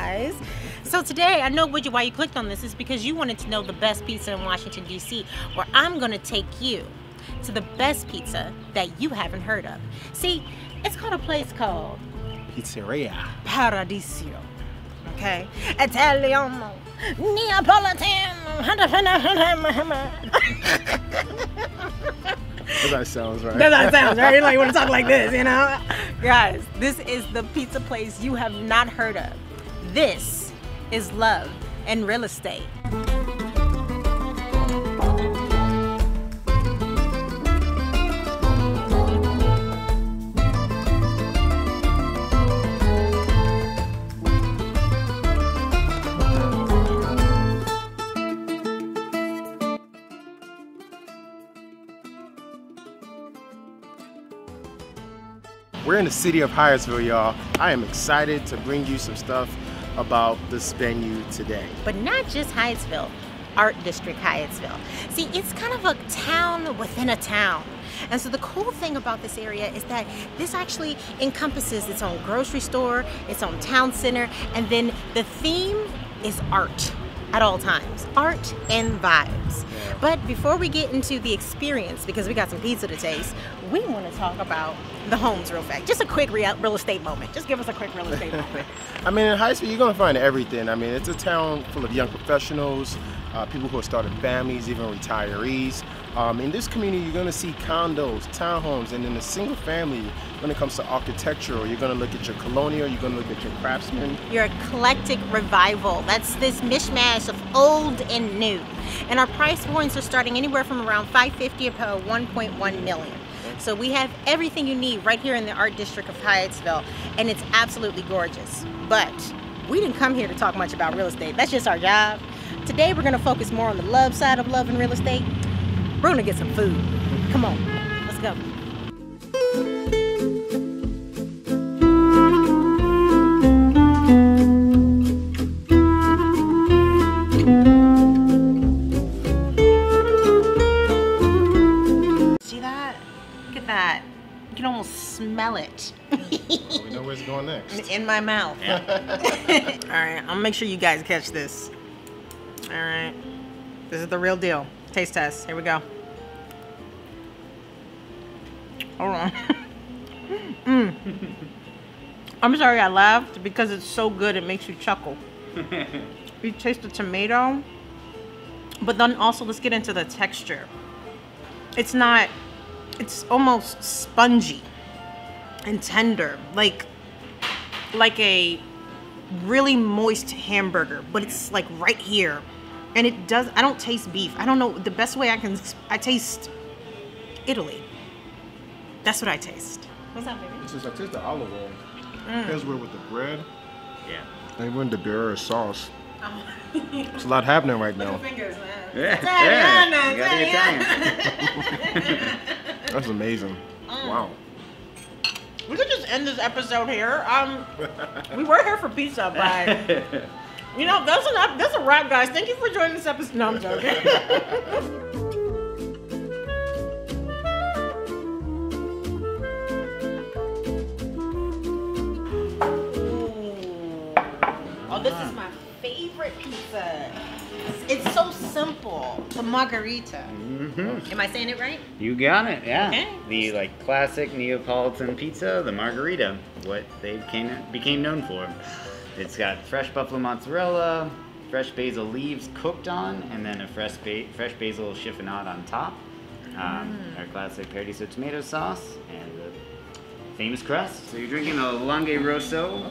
guys. So today, I know why you clicked on this is because you wanted to know the best pizza in Washington, D.C., where I'm gonna take you to the best pizza that you haven't heard of. See, it's called a place called Pizzeria Paradiso, okay? Italiano, Neapolitan. That sounds right. That sounds right. Like you want to talk like this, you know? Guys, this is the pizza place you have not heard of. This is love and real estate. We're in the city of Hyattsville, y'all. I am excited to bring you some stuff about this venue today. But not just Hyattsville, Art District Hyattsville. See, it's kind of a town within a town. And so the cool thing about this area is that this actually encompasses its own grocery store, its own town center, and then the theme is art at all times. Art and vibes. Yeah. But before we get into the experience, because we got some pizza to taste, we want to talk about the homes real fast. Just a quick real estate moment. Just give us a quick real estate moment. I mean, in Hyattsville, you're going to find everything. I mean, it's a town full of young professionals, people who are starting families, even retirees. In this community, you're going to see condos, townhomes, and in the single family, when it comes to architectural, you're going to look at your colonial, you're going to look at your craftsmen. Your eclectic revival. That's this mishmash of old and new. And our price points are starting anywhere from around $550 up to $1.1 million. So we have everything you need right here in the Art District of Hyattsville, and it's absolutely gorgeous. But we didn't come here to talk much about real estate. That's just our job. Today we're going to focus more on the love side of love and real estate. We're going to get some food. Come on, let's go. You can almost smell it. We know where it's going next. In my mouth. Yeah. All right, I'm gonna make sure you guys catch this. All right, this is the real deal. Taste test, here we go. Hold on. I'm sorry I laughed because it's so good it makes you chuckle. You taste the tomato, but then also let's get into the texture. It's almost spongy and tender, like a really moist hamburger, but it's like right here. And I don't taste beef. I don't know, the best way I taste Italy. That's what I taste. What's that, baby? I taste the olive oil. Depends where with the bread. Yeah. And even the beer sauce. Oh. There's a lot happening right now. Fingers, man. Yeah. You got the Italian. That's amazing. Wow. We could just end this episode here. We were here for pizza, but you know, that's a wrap, guys. Thank you for joining this episode. No, I'm joking. Oh, this is my favorite pizza. It's so simple. The Margherita. Am I saying it right? You got it, yeah. Okay. The like classic Neapolitan pizza, the Margherita, what they became known for. It's got fresh buffalo mozzarella, fresh basil leaves cooked on, and then a fresh basil chiffonade on top. Our classic Paradiso tomato sauce, and the famous crust. So you're drinking a Langhe Rosso,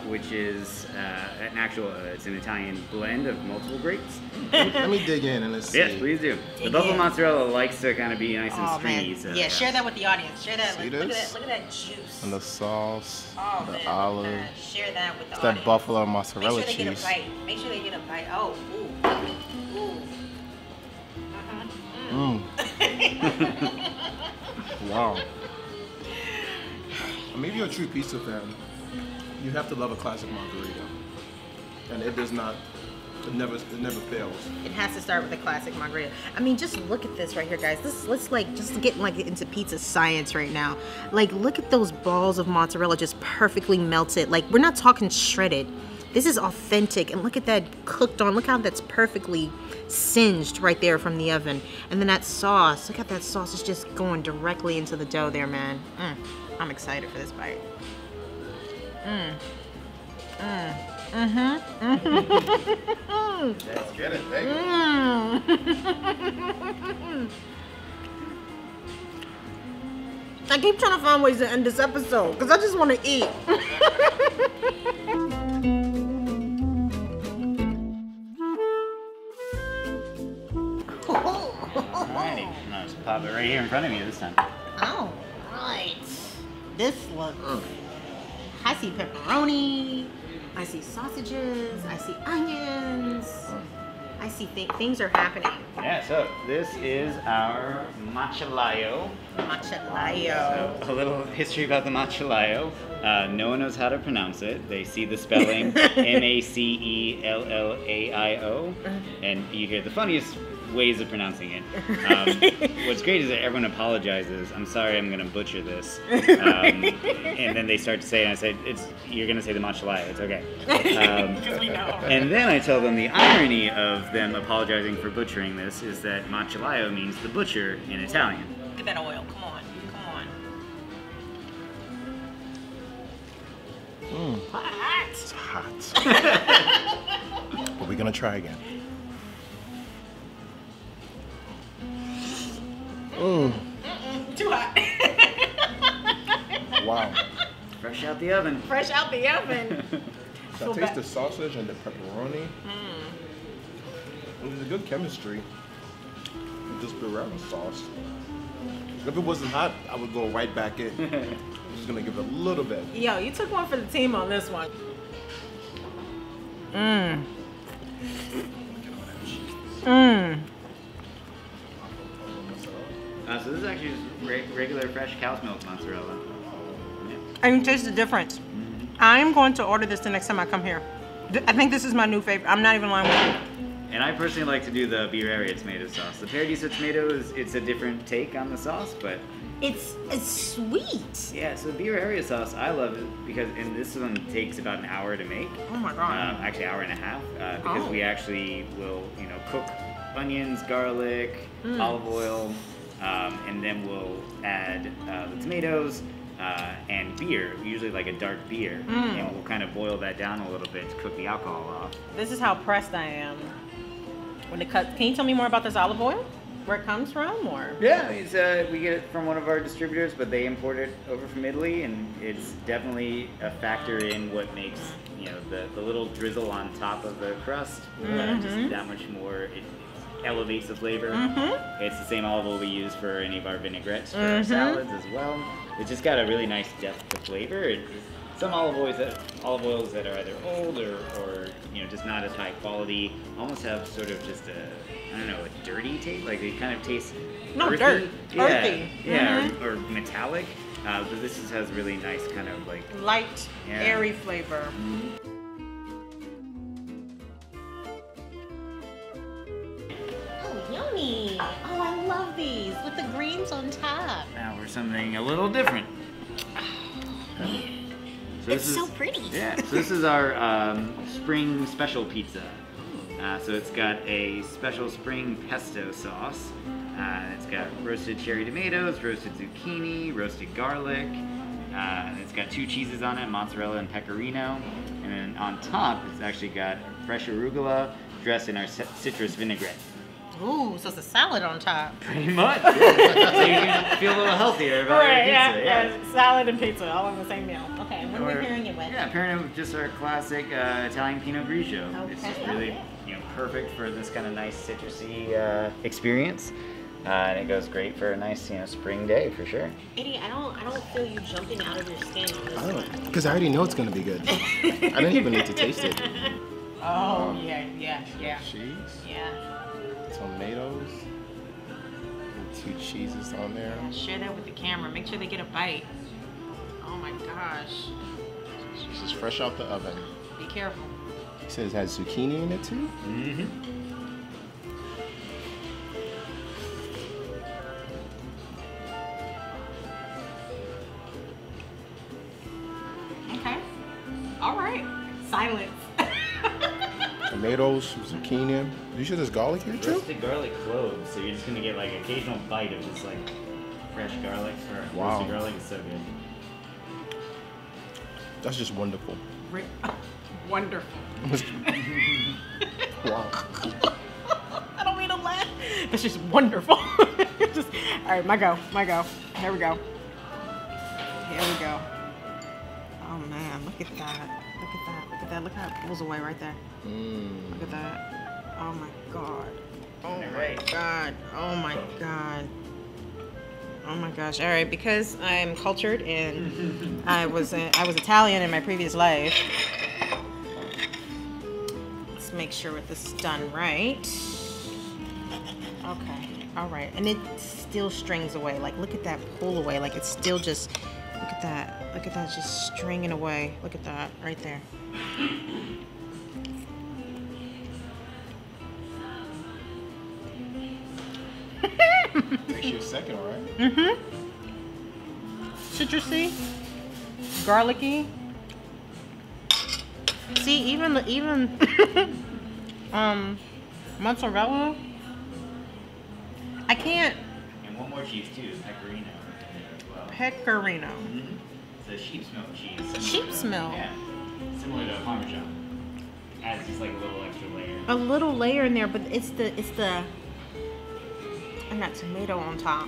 which is it's an Italian blend of multiple grapes. Let me dig in and let's see. Yes, please do. The buffalo mozzarella likes to kind of be nice and stringy. Man. So, yeah, share that with the audience. Share that. See Look this? at that juice. And the sauce, the man, olive. share that with the it's audience. that buffalo mozzarella cheese. cheese. Make sure they get a bite. Oh, ooh. Wow. Maybe you're a true pizza fan. You have to love a classic margherita, and it never fails. It has to start with a classic margherita. I mean, just look at this right here, guys. Let's just get into pizza science right now. Like, look at those balls of mozzarella just perfectly melted. Like, we're not talking shredded. This is authentic, and look at that cooked on. Look how that's perfectly singed right there from the oven. And then that sauce, look at that sauce is just going directly into the dough there, man. I'm excited for this bite. Let's get it, baby. I keep trying to find ways to end this episode because I just want to eat. Alrighty, I'll just pop it right here in front of you this time. All right. This looks. I see pepperoni. I see sausages. I see onions. I see things are happening. Yeah, so this is our MACELLAIO. MACELLAIO. So a little history about the MACELLAIO. No one knows how to pronounce it. They see the spelling MACELLAIO, and you hear the funniest ways of pronouncing it. What's great is that everyone apologizes. I'm sorry, I'm going to butcher this. And then they start to say it, and I say, you're going to say the MACELLAIO. It's okay. Because we know. And then I tell them the irony of them apologizing for butchering this is that MACELLAIO means the butcher in Italian. Look at that oil. Come on. Hot. It's hot. But we're gonna try again. Too hot. Wow. Fresh out the oven. Fresh out the oven. So I taste the sausage and the pepperoni. It was a good chemistry with this Barilla sauce. If it wasn't hot, I would go right back in. I'm just gonna give it a little bit. Yo, you took one for the team on this one. So this is actually just regular fresh cow's milk mozzarella. I can taste the difference. I'm going to order this the next time I come here. I think this is my new favorite. I'm not even lying with you. And I personally like to do the Pizzeria tomato sauce. The Paradiso tomato it's a different take on the sauce, but It's sweet. yeah. So the Pizzeria sauce, I love it because, and this one takes about an hour to make. Oh my god. Actually, hour and a half, because we actually will, cook onions, garlic, olive oil, and then we'll add the tomatoes and beer, usually like a dark beer, and we'll kind of boil that down a little bit to cook the alcohol off. This is how pressed I am. When it cuts, can you tell me more about this olive oil? Where it comes from, or? Yeah, we get it from one of our distributors, but they import it over from Italy, and it's definitely a factor in what makes the little drizzle on top of the crust just that much more. It elevates the flavor. It's the same olive oil we use for any of our vinaigrettes for our salads as well. It's just got a really nice depth of flavor. Some olive oils that are either old or just not as high quality almost have sort of just a dirty taste. Like they kind of taste earthy. Earthy. Yeah, or metallic. But this has really nice kind of like Light, airy flavor. Oh, yummy. Oh, I love these with the greens on top. now for something a little different. So It's so pretty. Yeah, so this is our spring special pizza. So it's got a special spring pesto sauce. It's got roasted cherry tomatoes, roasted zucchini, roasted garlic. It's got 2 cheeses on it, mozzarella and pecorino. And then on top, it's actually got fresh arugula dressed in our citrus vinaigrette. Ooh, so it's a salad on top. Pretty much. So you can feel a little healthier about your pizza. Yeah. Salad and pizza all in the same meal. Okay, what are we pairing it with? Yeah, pairing it with just our classic Italian Pinot Grigio. Okay, It's just really perfect for this kind of nice citrusy experience. And it goes great for a nice spring day for sure. Eddie, I don't feel you jumping out of your skin on this one. Because I already know it's gonna be good. I didn't even need to taste it. Oh, yeah. Cheese, Yeah. tomatoes, and 2 cheeses on there. Share that with the camera. Make sure they get a bite. Oh my gosh. This is fresh out the oven. Be careful. It says it has zucchini in it too. Okay. All right. Silence. Tomatoes, zucchini. You sure there's garlic here too? Roasted garlic cloves. So you're just gonna get like an occasional bite of just like fresh garlic or Wow. roasted garlic. Is so good. That's just wonderful. Wonderful. Wow. I don't mean to laugh. That's just wonderful. Just, all right, my go. Here we go. Oh man, look at that. Look how it pulls away right there. Look at that. Oh my god. Oh my god. Oh my god. Oh my gosh. All right, because I'm cultured and I was Italian in my previous life. Let's make sure this is done right. Okay. All right. And it still strings away. Like, look at that pull away. Like, it's still just, look at that. Look at that just stringing away. Look at that right there. Takes you a second, all right? Mm-hmm. Citrusy, garlicky. See, even mozzarella. I can't. And one more cheese too, pecorino. Well. Pecorino. Mm-hmm. It's a sheep's milk cheese. Sheep's milk. Yeah. Similar to Parmesan. Adds just like a little extra layer. A little layer in there, but it's the and that tomato on top.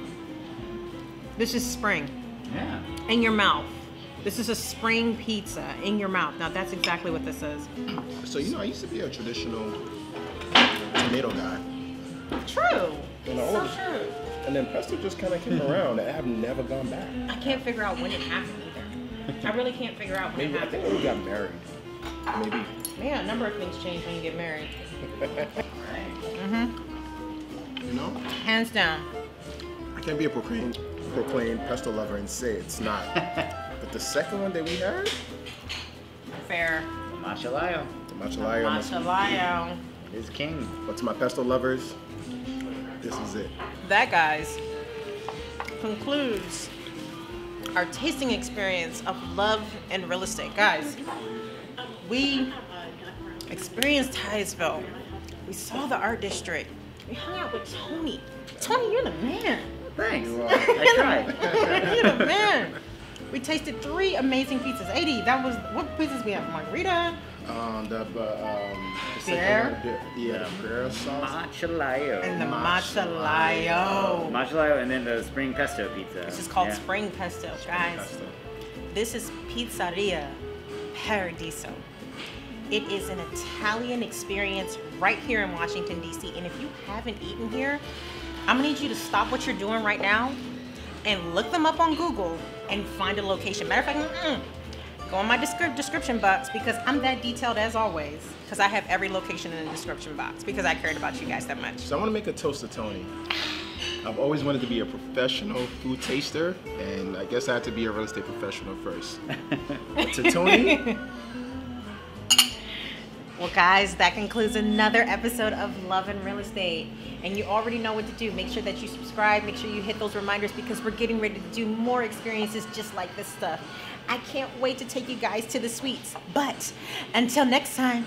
This is spring. Yeah. In your mouth. This is a spring pizza in your mouth. Now that's exactly what this is. So I used to be a traditional tomato guy. True. And all So of- true. And then pesto just kind of came around, and I have never gone back. I can't figure out when it happened either. I really can't figure out when Maybe it I think happened. we got married. Maybe. Yeah, a number of things change when you get married. You know, Hands down. I can't be a proclaimed pesto lover and say it's not. But the second one that we had, Fair. MACELLAIO the mozzarella. Mozzarella. is king. But to my pesto lovers, this is it. That, guys, concludes our tasting experience of love and real estate. Guys, we experienced Hyattsville. We saw the art district. We hung out with Tony. Tony, you're the man. Thanks. You are. I tried. You're the man. We tasted 3 amazing pizzas. 80, that was, what pizzas we have? Margherita? The Pear? second one, the pear sauce. MACELLAIO. And the Mozzarella. mozzarella. MACELLAIO and then the Spring Pesto Pizza. This is called Yeah. Spring Pesto, guys. Pesto. This is Pizzeria Paradiso. It is an Italian experience right here in Washington, D.C. And if you haven't eaten here, I'm gonna need you to stop what you're doing right now and look them up on Google and find a location. Matter of fact, go in my description box because I'm that detailed as always. Because I have every location in the description box because I cared about you guys that much. So I want to make a toast to Tony. I've always wanted to be a professional food taster, and I guess I had to be a real estate professional first. But to Tony, Well, guys, that concludes another episode of Love and Real Estate. And you already know what to do. Make sure that you subscribe. Make sure you hit those reminders because we're getting ready to do more experiences just like this stuff. I can't wait to take you guys to the suites. But until next time,